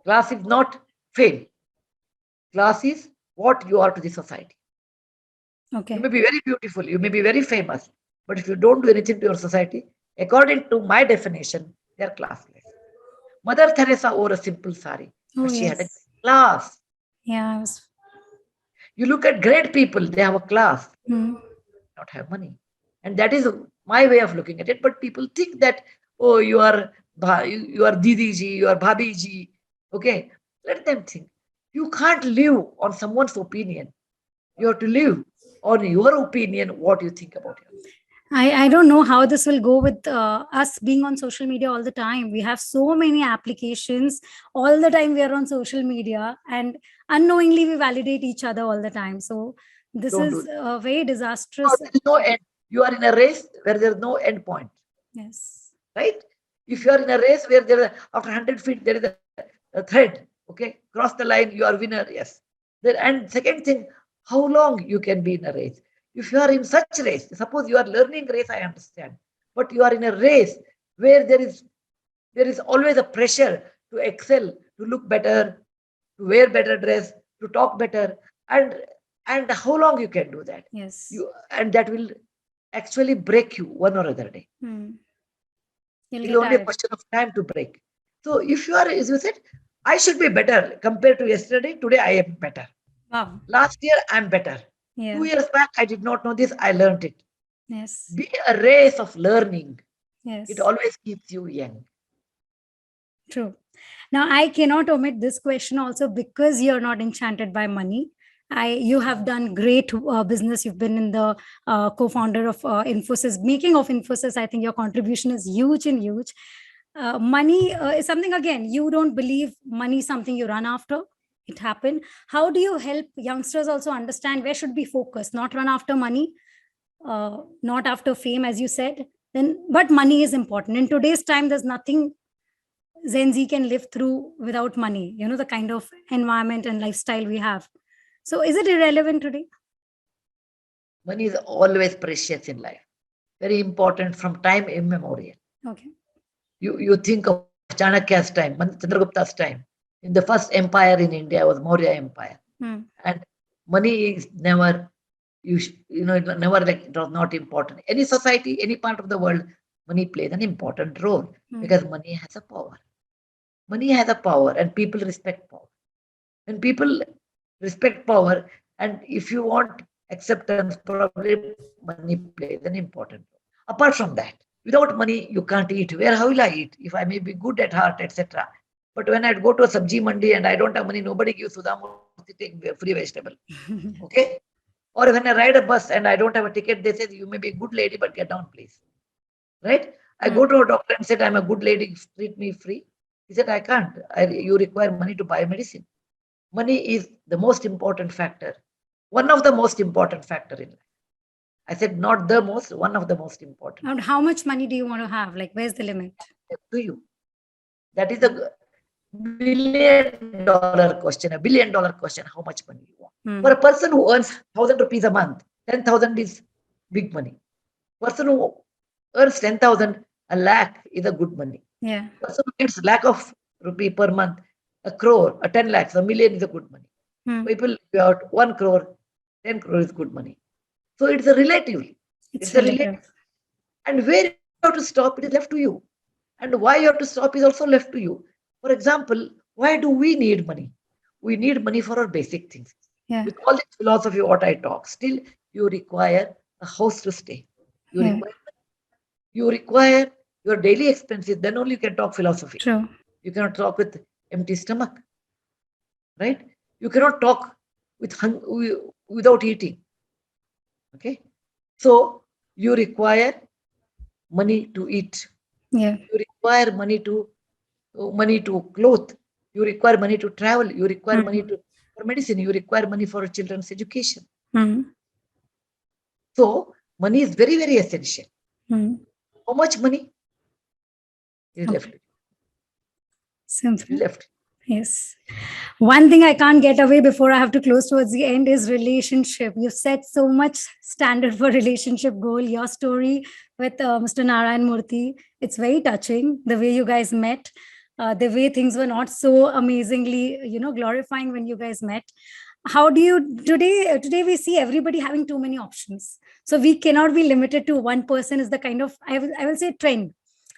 Speaker 1: Class is not fame. Class is what you are to the society. You
Speaker 2: okay.
Speaker 1: may be very beautiful, you may be very famous, but if you don't do anything to your society, according to my definition, they are classless. Mother Teresa wore a simple sari,
Speaker 2: Oh,
Speaker 1: but she had a
Speaker 2: yes.
Speaker 1: class.
Speaker 2: Yeah. I was,
Speaker 1: You look at great people, they have a class,
Speaker 2: hmm.
Speaker 1: not have money. And that is my way of looking at it. But people think that, oh, you are Didi ji, you are Bhabi ji. Okay, let them think. You can't live on someone's opinion. You have to live on your opinion, what you think about yourself.
Speaker 2: I don't know how this will go with us being on social media all the time. We have so many applications all the time. We are on social media, and unknowingly we validate each other all the time. So this
Speaker 1: Don't do
Speaker 2: is
Speaker 1: that.
Speaker 2: very
Speaker 1: No,
Speaker 2: disastrous.
Speaker 1: there is no end. You are in a race where there is no end point,
Speaker 2: Yes.
Speaker 1: right? If you are in a race where after 100 feet there is a thread, okay, cross the line, you are winner. Yes. And second thing, how long you can be in a race? If you are in such race, suppose you are learning race, I understand, but you are in a race where there is always a pressure to excel, to look better, to wear better dress, to talk better, and and how long you can do that?
Speaker 2: Yes.
Speaker 1: And that will actually break you one or other day.
Speaker 2: Hmm. You'll
Speaker 1: It is
Speaker 2: get
Speaker 1: only a
Speaker 2: tired.
Speaker 1: question of time to break. So if you are, as you said, I should be better compared to yesterday. Today I am better.
Speaker 2: Wow.
Speaker 1: Last year I'm better.
Speaker 2: Yeah.
Speaker 1: 2 years back I did not know this. I learned it.
Speaker 2: Yes.
Speaker 1: Be a race of learning. It
Speaker 2: Yes.
Speaker 1: always keeps you young.
Speaker 2: True. Now, I cannot omit this question also because you're not enchanted by money. You have done great business. You've been in the co-founder of Infosys, making of Infosys. I think your contribution is huge and huge. Money is something, again, you don't believe money is something you run after. It happened. How do you help youngsters also understand where should be focused, not run after money, not after fame, as you said? Then, but money is important. In today's time, there's nothing Gen Z can live through without money, the kind of environment and lifestyle we have. So is it irrelevant today?
Speaker 1: Money is always precious in life. Very important from time immemorial.
Speaker 2: Okay.
Speaker 1: You think of Chanakya's time, Chandragupta's time. In the first empire in India was Maurya Empire.
Speaker 2: Hmm.
Speaker 1: And money is never, never like it was not important. Any society, any part of the world, money plays an important role
Speaker 2: Hmm.
Speaker 1: because money has a power. Money has a power and people respect power. When people respect power, and if you want acceptance, probably money plays an important role. Apart from that, without money, you can't eat. Where how will I eat? If I may be good at heart, etc. But when I go to a sabji mandi and I don't have money, nobody gives Sudha Murty free vegetable. Okay? Or when I ride a bus and I don't have a ticket, they say you may be a good lady, but get down, please. Right? I go to a
Speaker 2: Hmm.
Speaker 1: doctor and said, I'm a good lady, treat me free. He said, I can't. You require money to buy medicine. Money is the most important factor. One of the most important factor in life. I said not the most, one of the most important
Speaker 2: And
Speaker 1: factor
Speaker 2: how much money do you want to have? Like, where's the limit?
Speaker 1: to you. That is a $1 billion question, $1 billion question. How much money you want? For a
Speaker 2: Hmm.
Speaker 1: person who earns 1,000 rupees a month, 10,000 is big money. Person who earns 10,000, a lakh is a good money.
Speaker 2: Yeah.
Speaker 1: Person who gets lakh of rupee per month, a crore, a 10 lakhs, a million is a good money.
Speaker 2: Hmm.
Speaker 1: People out 1 crore, 10 crore is good money. So it's a relative.
Speaker 2: It's
Speaker 1: It's a relative.
Speaker 2: relative.
Speaker 1: And where you have to stop, it is left to you. And why you have to stop is also left to you. For example, why do we need money? We need money for our basic things.
Speaker 2: Yeah.
Speaker 1: With all this philosophy, what I talk, still you require a house to stay. You
Speaker 2: Yeah.
Speaker 1: require your daily expenses. Then only you can talk philosophy.
Speaker 2: True.
Speaker 1: You cannot talk with empty stomach, right? You cannot talk without eating. Okay, so you require money to eat.
Speaker 2: Yeah.
Speaker 1: You require money to money to clothe, you require money to travel, you require money
Speaker 2: Hmm.
Speaker 1: for medicine, you require money for children's education.
Speaker 2: Hmm.
Speaker 1: So money is very, very essential.
Speaker 2: Hmm.
Speaker 1: How much money is left?
Speaker 2: Okay. Simple.
Speaker 1: Left.
Speaker 2: Yes. One thing I can't get away before I have to close towards the end is relationship. You've set so much standard for relationship goal. Your story with Mr. Narayana Murthy, it's very touching. The way you guys met, the way things were not so amazingly, glorifying when you guys met. How do you today? Today we see everybody having too many options, so we cannot be limited to one person. Is the kind of I will say trend,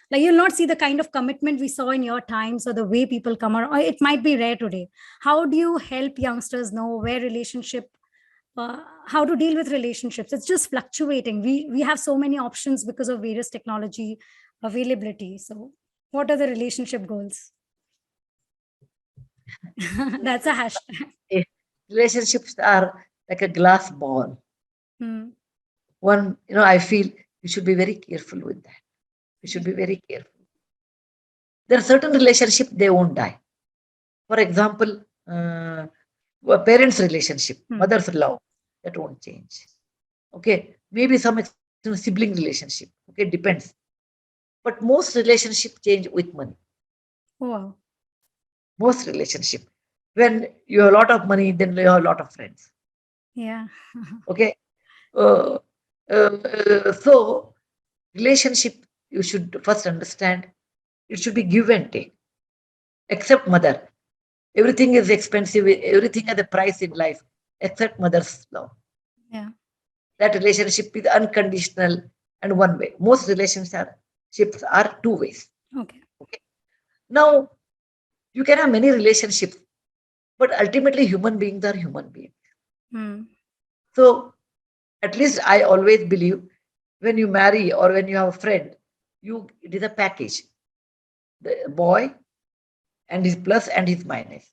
Speaker 2: like you'll not see the kind of commitment we saw in your times or the way people come around, or it might be rare today. How do you help youngsters know where relationship how to deal with relationships? It's just fluctuating. We have so many options because of various technology availability. So what are the relationship goals? That's a hashtag.
Speaker 1: Eh, Relationships are like a glass ball.
Speaker 2: Hmm.
Speaker 1: One, I feel you should be very careful with that. You should be very careful. There are certain relationships, they won't die. For example, a parents' relationship,
Speaker 2: Hmm.
Speaker 1: mother's love, that won't change. Okay, maybe some sibling relationship. Okay, depends. But most relationship change with money.
Speaker 2: Oh, wow.
Speaker 1: Most relationship. When you have a lot of money, then you have a lot of friends.
Speaker 2: Yeah.
Speaker 1: Okay. Uh, so relationship, you should first understand it should be give and take. Except mother, everything is expensive. Everything has a price in life, except mother's love.
Speaker 2: Yeah.
Speaker 1: That relationship is unconditional and one way. Most relationships are two ways.
Speaker 2: Okay.
Speaker 1: Okay. Now you can have many relationships, but ultimately human beings are human beings.
Speaker 2: Hmm.
Speaker 1: So at least I always believe when you marry or when you have a friend, it is a package. The boy and his plus and his minus.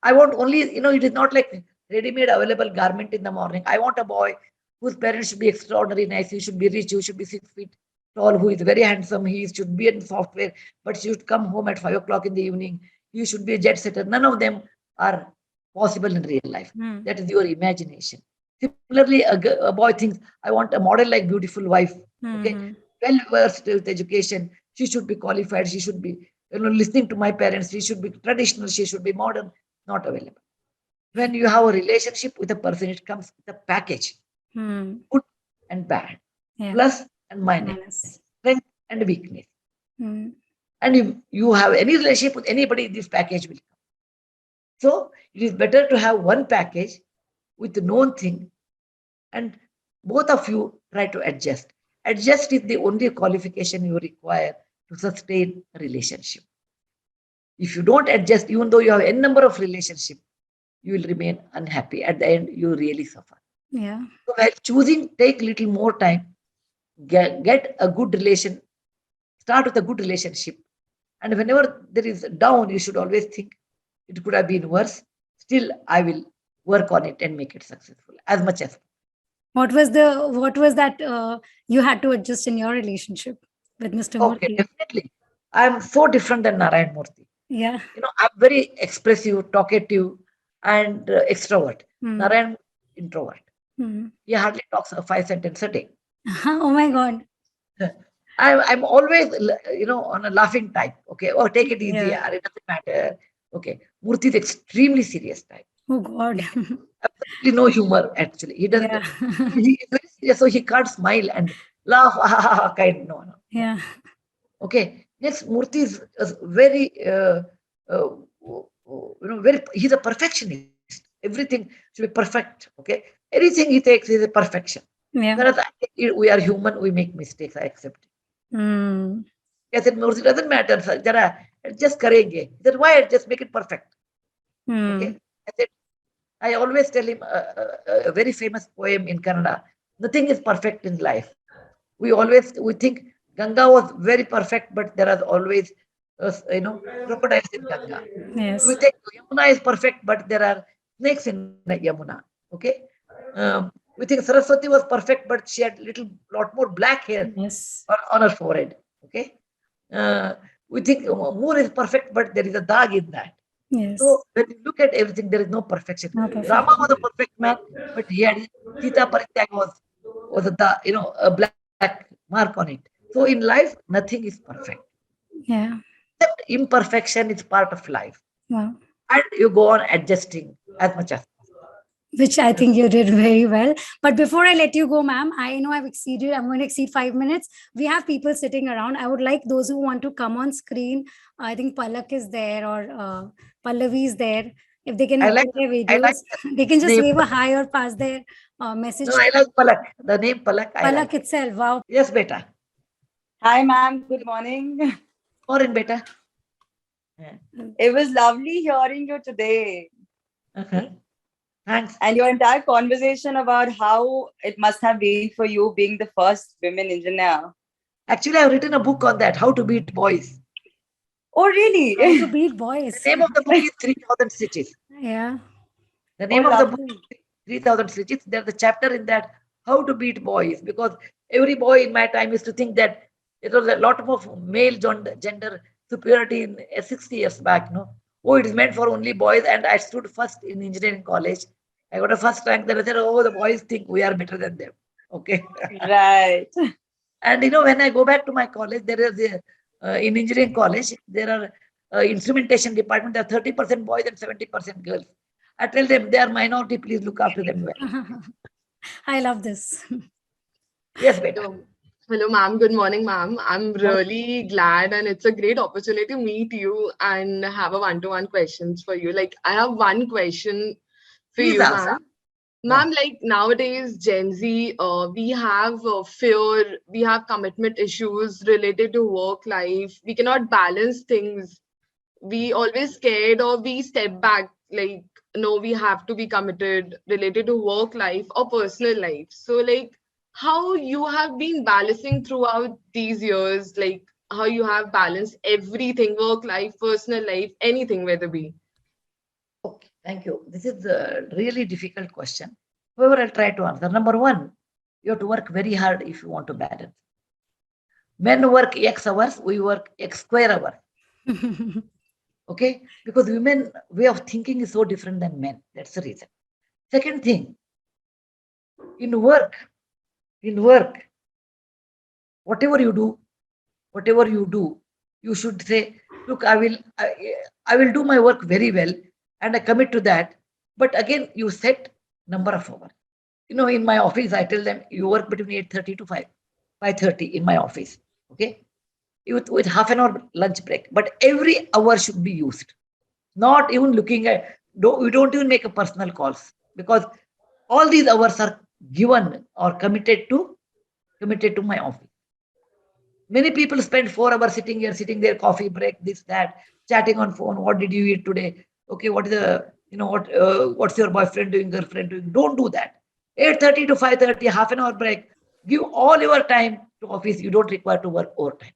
Speaker 1: I want only, it is not like ready-made available garment in the morning. I want a boy whose parents should be extraordinary nice. He should be rich. He should be 6 feet tall. Who is very handsome. He should be in software, but he should come home at 5 o'clock in the evening. He should be a jet setter. None of them are possible in real life.
Speaker 2: Hmm.
Speaker 1: That is your imagination. Similarly, a boy thinks, I want a model like beautiful wife. Okay,
Speaker 2: Hmm.
Speaker 1: well versed with education. She should be qualified. She should be, listening to my parents. She should be traditional. She should be modern. Not available. When you have a relationship with a person, it comes with a package,
Speaker 2: Hmm.
Speaker 1: good and bad,
Speaker 2: Yeah.
Speaker 1: plus and minus,
Speaker 2: Minus.
Speaker 1: strength and weakness.
Speaker 2: Hmm.
Speaker 1: And if you have any relationship with anybody, this package will come. So it is better to have one package with the known thing, and both of you try to adjust. Adjust is the only qualification you require to sustain a relationship. If you don't adjust, even though you have n number of relationships, you will remain unhappy. At the end, you really suffer.
Speaker 2: Yeah.
Speaker 1: So while choosing, take little more time, get a good relation, start with a good relationship. And whenever there is down, you should always think it could have been worse. Still, I will work on it and make it successful as much as.
Speaker 2: What was that you had to adjust in your relationship with Mr.
Speaker 1: Okay,
Speaker 2: Murthy?
Speaker 1: definitely. I'm so different than Narayan Murthy.
Speaker 2: Yeah.
Speaker 1: I'm very expressive, talkative, and extrovert.
Speaker 2: Hmm.
Speaker 1: Narayan, introvert.
Speaker 2: Hmm.
Speaker 1: He hardly talks 5 sentences a day.
Speaker 2: Oh my God.
Speaker 1: I'm always, on a laughing type. Okay. Oh, take it easy.
Speaker 2: Yeah.
Speaker 1: Yeah, it doesn't matter. Okay. Murthy is extremely serious type.
Speaker 2: Oh God.
Speaker 1: He has absolutely no humor, actually. He doesn't,
Speaker 2: Yeah.
Speaker 1: he is very serious, so he can't smile and laugh, kind. No, no, no.
Speaker 2: Yeah.
Speaker 1: Okay. Next, Murthy is very, very, he's a perfectionist. Everything should be perfect. Okay. Anything he takes is a perfection.
Speaker 2: Yeah.
Speaker 1: Whereas we are human, we make mistakes. I accept it.
Speaker 2: Hmm.
Speaker 1: I said, "No, it doesn't matter. Sir. Jara, adjust karenge." He said, why? Just make it perfect.
Speaker 2: Hmm.
Speaker 1: Okay. I said, I always tell him a very famous poem in Kannada. Nothing is perfect in life. We think Ganga was very perfect, but there are always, crocodiles in Ganga. We
Speaker 2: Yes.
Speaker 1: think Yamuna is perfect, but there are snakes in Yamuna. Okay. We think Saraswati was perfect, but she had little lot more black hair
Speaker 2: Yes.
Speaker 1: on her forehead. Okay. Uh, We think moon is perfect, but there is a dag in that.
Speaker 2: Yes.
Speaker 1: So when you look at everything, there is no perfection.
Speaker 2: No
Speaker 1: Rama
Speaker 2: perfection.
Speaker 1: was a perfect man, but he had Sita Parityak was a black mark on it. So in life, nothing is perfect.
Speaker 2: Yeah.
Speaker 1: Except imperfection is part of life,
Speaker 2: Wow.
Speaker 1: and you go on adjusting as much as
Speaker 2: Which I think you did very well. But before I let you go, ma'am, I know I'm going to exceed 5 minutes. We have people sitting around. I would like those who want to come on screen. I think Palak is there or Pallavi is there. If they
Speaker 1: I
Speaker 2: can
Speaker 1: like
Speaker 2: play their
Speaker 1: I
Speaker 2: videos,
Speaker 1: like
Speaker 2: they can
Speaker 1: the
Speaker 2: just
Speaker 1: name.
Speaker 2: wave a hi or pass their
Speaker 1: No,
Speaker 2: message
Speaker 1: I
Speaker 2: to
Speaker 1: like Palak. The name Palak, I
Speaker 2: Palak
Speaker 1: like it.
Speaker 2: itself. Wow.
Speaker 1: Yes, beta.
Speaker 3: Hi, ma'am. Good morning.
Speaker 1: Or in beta. Yeah.
Speaker 3: It was lovely hearing you today
Speaker 1: Uh-huh. Thanks.
Speaker 3: and your entire conversation about how it must have been for you being the first women engineer.
Speaker 1: Actually, I've written a book on that, how to beat boys.
Speaker 3: Oh,
Speaker 2: How
Speaker 3: really?
Speaker 2: to beat
Speaker 1: The
Speaker 2: boys.
Speaker 1: name of the book is 3000 Stitches.
Speaker 2: Yeah.
Speaker 1: The
Speaker 3: Oh,
Speaker 1: name of the book
Speaker 3: lovely.
Speaker 1: is 3000 Stitches. There's a chapter in that, how to beat boys, because every boy in my time used to think that it was a lot of male gender superiority in 60 years back. No, oh, it is meant for only boys. And I stood first in engineering college. I got a first rank. Then I said, oh, the boys think we are better than them. Okay.
Speaker 3: Right.
Speaker 1: And when I go back to my college, there is in engineering college, there are instrumentation department, there are 30% boys and 70% girls. I tell them they are minority, please look after them well.
Speaker 2: I love this.
Speaker 1: Yes, beta.
Speaker 4: Hello, ma'am. Good morning, ma'am. I'm really glad, and it's a great opportunity to meet you and have a one-to-one questions for you. Like, I have one question for
Speaker 1: Please
Speaker 4: you,
Speaker 1: ask.
Speaker 4: ma'am. Ma'am, like nowadays, Gen Z, we have fear, we have commitment issues related to work life. We cannot balance things. We always scared or we step back. Like, no, we have to be committed related to work life or personal life. So, like, how you have been balancing throughout these years, like how you have balanced everything, work life, personal life, anything, whether be.
Speaker 1: Okay, thank you. This is a really difficult question. However, I'll try to answer. Number one, you have to work very hard if you want to balance. Men work X hours, we work X square hours. Okay, because women way of thinking is so different than men. That's the reason. Second thing, in work, in work, whatever you do, whatever you do, you should say, look, I will do my work very well, and I commit to that. But again, you set number of hours. In my office, I tell them you work between 8:30 to 5:30 in my office. Okay, with half an hour lunch break, but every hour should be used. Not even looking at, we don't even make a personal calls, because all these hours are given or committed to my office. Many people spend 4 hours sitting here, sitting there, coffee break, this, that, chatting on phone. What did you eat today? Okay, what is what's your boyfriend doing, girlfriend doing? Don't do that. 8:30 to 5:30, half an hour break. Give all your time to office. You don't require to work overtime.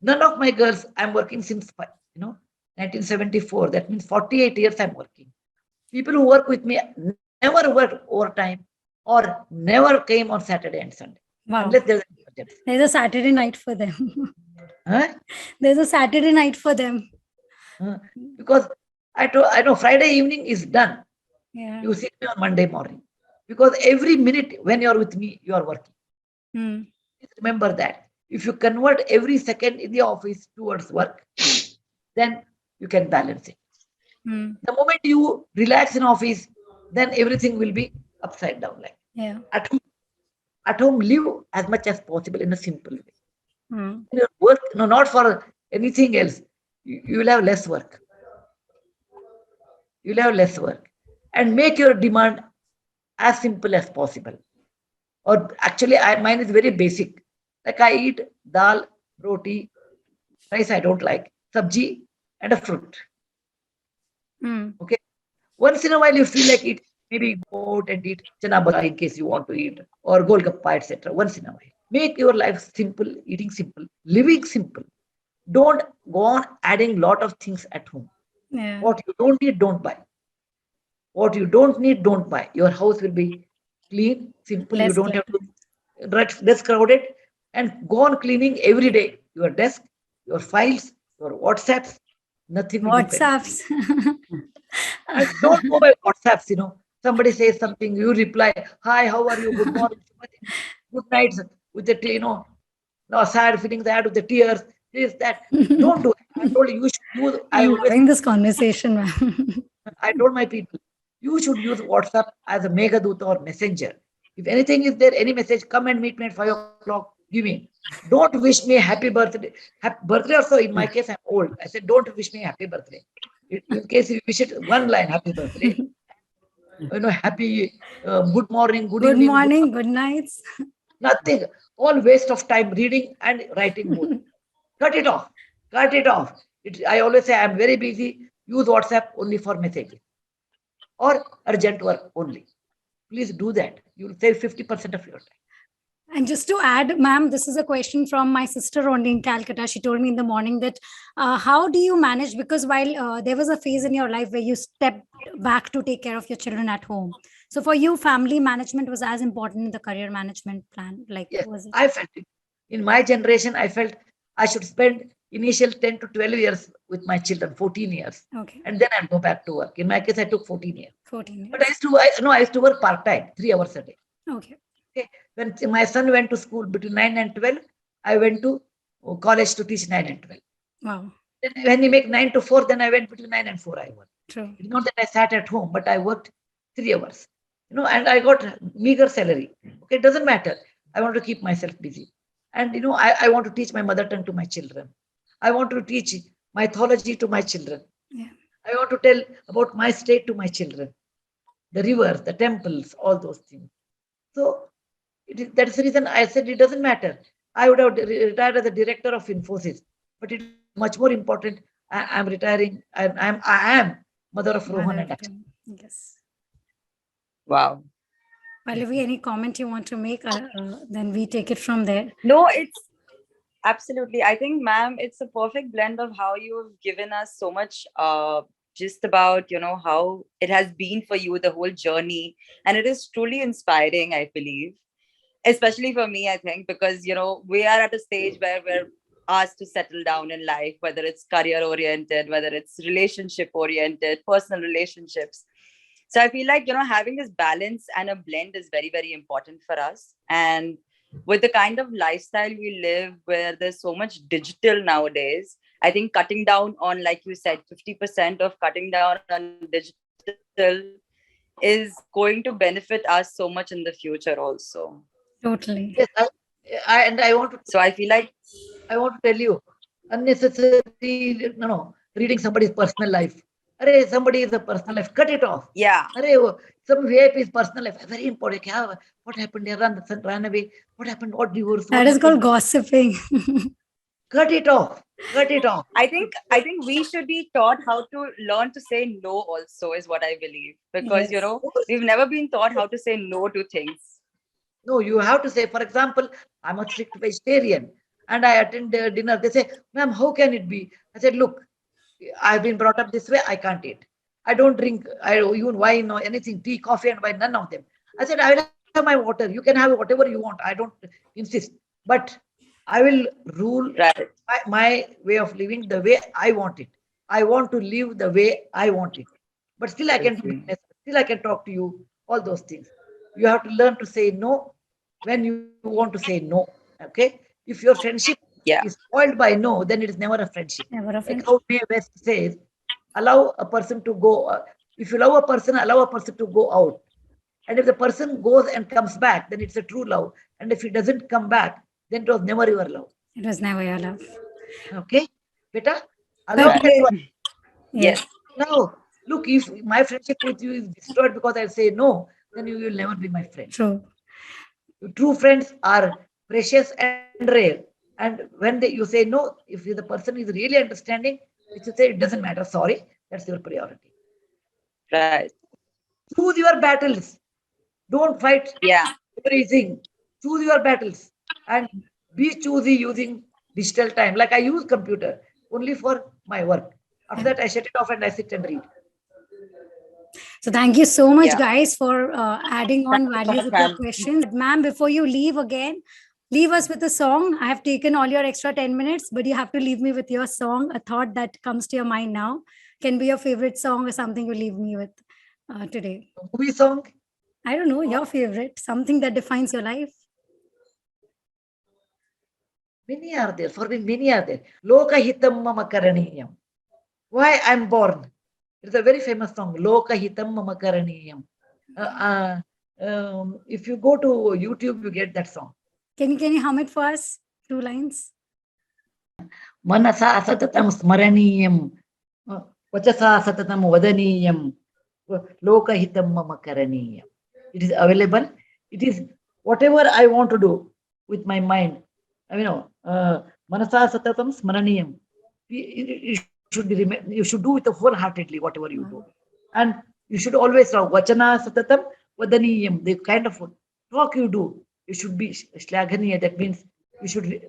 Speaker 1: None of my girls, I'm working since 1974. That means 48 years I'm working. People who work with me never work overtime or never came on Saturday and Sunday,
Speaker 2: Wow.
Speaker 1: unless there's an emergency.
Speaker 2: There's a Saturday night for them.
Speaker 1: Huh?
Speaker 2: There's a Saturday night for them.
Speaker 1: Because I know Friday evening is done.
Speaker 2: Yeah.
Speaker 1: You see me on Monday morning. Because every minute when you're with me, you are working.
Speaker 2: Mm.
Speaker 1: Remember that. If you convert every second in the office towards work, then you can balance it.
Speaker 2: Mm.
Speaker 1: The moment you relax in office, then everything will be upside down. Like
Speaker 2: Yeah.
Speaker 1: at home, live as much as possible in a simple way.
Speaker 2: Mm.
Speaker 1: Your work, no, not for anything else. You will have less work. You'll have less work, and make your demand as simple as possible. Or actually, mine is very basic. Like I eat dal, roti, rice I don't like, sabji, and a fruit.
Speaker 2: Mm.
Speaker 1: Okay. Once in a while, you feel like it. Maybe go out and eat chana bhatura in case you want to eat, or golgappa, etc. Once in a while. Make your life simple, eating simple, living simple. Don't go on adding lot of things at home.
Speaker 2: Yeah.
Speaker 1: What you don't need, don't buy. What you don't need, don't buy. Your house will be clean, simple. You
Speaker 2: Less
Speaker 1: don't have
Speaker 2: clutter.
Speaker 1: to desk crowded, and go on cleaning every day. Your desk, your files, Your WhatsApps, nothing will depend.
Speaker 2: WhatsApps.
Speaker 1: And don't go by WhatsApps, Somebody says something, you reply, hi, how are you? Good morning, good night, with the, no sad feelings, add with the tears, this, that. Don't do it. I told you should use,
Speaker 2: I'm loving this conversation, ma'am.
Speaker 1: I told my people, you should use WhatsApp as a Meghadut or messenger. If anything is there, any message, come and meet me at 5 o'clock, give me. Don't wish me happy birthday. Happy birthday also, in my case, I'm old. I said, don't wish me happy birthday. In case you wish it, one line, happy birthday. Happy, good morning, good evening.
Speaker 2: Good morning, good nights.
Speaker 1: Nothing. All waste of time reading and writing both. Cut it off. Cut it off. I always say, I'm very busy. Use WhatsApp only for messaging or urgent work only. Please do that. You will save 50% of your time.
Speaker 2: And just to add, ma'am, this is a question from my sister only in Calcutta. She told me in the morning that how do you manage? Because while there was a phase in your life where you stepped back to take care of your children at home. So for you, family management was as important in the career management plan. Like,
Speaker 1: yes,
Speaker 2: was it?
Speaker 1: I felt it. In my generation, I felt I should spend initial 10 to 12 years with my children, 14 years.
Speaker 2: Okay.
Speaker 1: And then I'll go back to work. In my case, I took 14 years.
Speaker 2: 14 years.
Speaker 1: But I used to work part-time, 3 hours a day.
Speaker 2: Okay.
Speaker 1: When my son went to school between 9 and 12, I went to college to teach 9 and 12.
Speaker 2: Wow.
Speaker 1: Then when he make 9 to 4, then I went between 9 and 4. I worked.
Speaker 2: True.
Speaker 1: It's not that I sat at home, but I worked 3 hours. And I got meager salary. Okay, it doesn't matter. I want to keep myself busy. And I want to teach my mother tongue to my children. I want to teach mythology to my children.
Speaker 2: Yeah.
Speaker 1: I want to tell about my state to my children. The rivers, the temples, all those things. So that's the reason I said it doesn't matter. I would have retired as a director of Infosys, but it's much more important. I'm retiring. I am mother of Rohan and Akshay.
Speaker 2: Yes.
Speaker 3: Wow.
Speaker 2: Pallavi, any comment you want to make? Then we take it from there.
Speaker 3: No, it's absolutely. I think, ma'am, it's a perfect blend of how you've given us so much just about, how it has been for you, the whole journey. And it is truly inspiring, I believe, especially for me, I think, because, we are at a stage where we're asked to settle down in life, whether it's career oriented, whether it's relationship oriented, personal relationships. So I feel like, having this balance and a blend is very, very important for us. And with the kind of lifestyle we live where there's so much digital nowadays, I think cutting down on, like you said, 50% of cutting down on digital is going to benefit us so much in the future also.
Speaker 2: Totally.
Speaker 1: Yes, I want to.
Speaker 3: So I feel like
Speaker 1: I want to tell you, unnecessary, reading somebody's personal life. Array, somebody is a personal life. Cut it off.
Speaker 3: Yeah.
Speaker 1: Array, some VIP's personal life. Very important. What happened? They ran away. What happened? What divorce?
Speaker 2: That is called gossiping.
Speaker 1: Cut it off. Cut it off.
Speaker 3: I think we should be taught how to learn to say no also, is what I believe. Because,
Speaker 2: Yes.
Speaker 3: we've never been taught how to say no to things.
Speaker 1: No, you have to say, for example, I'm a strict vegetarian and I attend their dinner. They say, ma'am, how can it be? I said, look, I've been brought up this way. I can't eat. I don't drink even wine or anything, tea, coffee and wine, none of them. I said, I will have my water. You can have whatever you want. I don't insist. But I will rule
Speaker 3: Right.
Speaker 1: my way of living the way I want it. I want to live the way I want it. But still I can do business. Still I can talk to you, all those things. You have to learn to say no when you want to say no. Okay? If your friendship is spoiled by no, then it is never a friendship.
Speaker 2: Never a
Speaker 1: Like
Speaker 2: friendship.
Speaker 1: how Mae West says, allow a person to go. If you love a person, allow a person to go out. And if the person goes and comes back, then it's a true love. And if he doesn't come back, then it was never your love.
Speaker 2: It was never your love.
Speaker 1: Okay? Beta? Allow
Speaker 2: Okay.
Speaker 1: that one.
Speaker 3: Yes.
Speaker 1: Now, look, if my friendship with you is destroyed because I say no, then you will never be my friend.
Speaker 2: True.
Speaker 1: True friends are precious and rare. And when you say no, if the person is really understanding, you say it doesn't matter, sorry, that's your priority.
Speaker 3: Right.
Speaker 1: Choose your battles. Don't fight everything. Choose your battles and be choosy using digital time. Like I use computer only for my work. After that, I shut it off and I sit and read.
Speaker 2: So thank you so much, guys, for adding on values with your questions. Ma'am, before you leave again, leave us with a song. I have taken all your extra 10 minutes, but you have to leave me with your song, a thought that comes to your mind now. Can be your favorite song or something you leave me with today.
Speaker 1: Movie song?
Speaker 2: I don't know, your favorite, something that defines your life.
Speaker 1: Many are there. For me, many are there. Loka hitam mama karaniyam. Why I'm born. It's a very famous song. Loka hitam mama karaniyam. If you go to YouTube, you get that song.
Speaker 2: Can you hum it for us? 2 lines.
Speaker 1: Manasa satatam smaraniyam. Vachasa satatam vadaniyam. Loka hitam mama karaniyam. It is available. It is whatever I want to do with my mind. Manasa satatam smaraniyam. You should do it wholeheartedly, whatever you do. And you should always talk. Vachana satatam vadaniyam. The kind of talk you do, you should be shlaghaniya. That means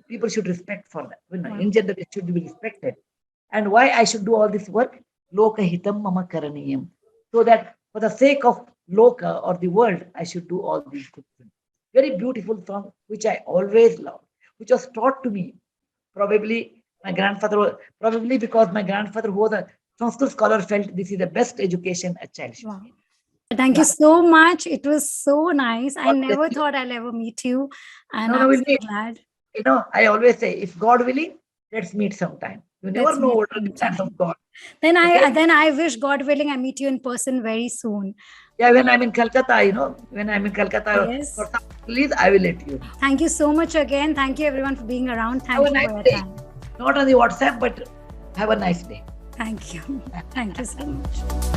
Speaker 1: people should respect for that. In general, it should be respected. And why I should do all this work? Loka hitam mama karaniyam. So that for the sake of Loka or the world, I should do all these good things. Very beautiful song, which I always loved, which was taught to me. Probably because my grandfather, who was a Sanskrit scholar, felt this is the best education a child should get.
Speaker 2: Thank you so much. It was so nice. I never thought I'll ever meet you. And I'm so glad.
Speaker 1: I always say, if God willing, let's meet sometime. You never know what are the plans of God.
Speaker 2: Then I wish, God willing, I meet you in person very soon.
Speaker 1: Yeah, when I'm in Calcutta,
Speaker 2: yes.
Speaker 1: For some please, I will let you.
Speaker 2: Thank you so much again. Thank you everyone for being around. Thank you for your time.
Speaker 1: Not on the WhatsApp, but have a nice day.
Speaker 2: Thank you. Thank you so much.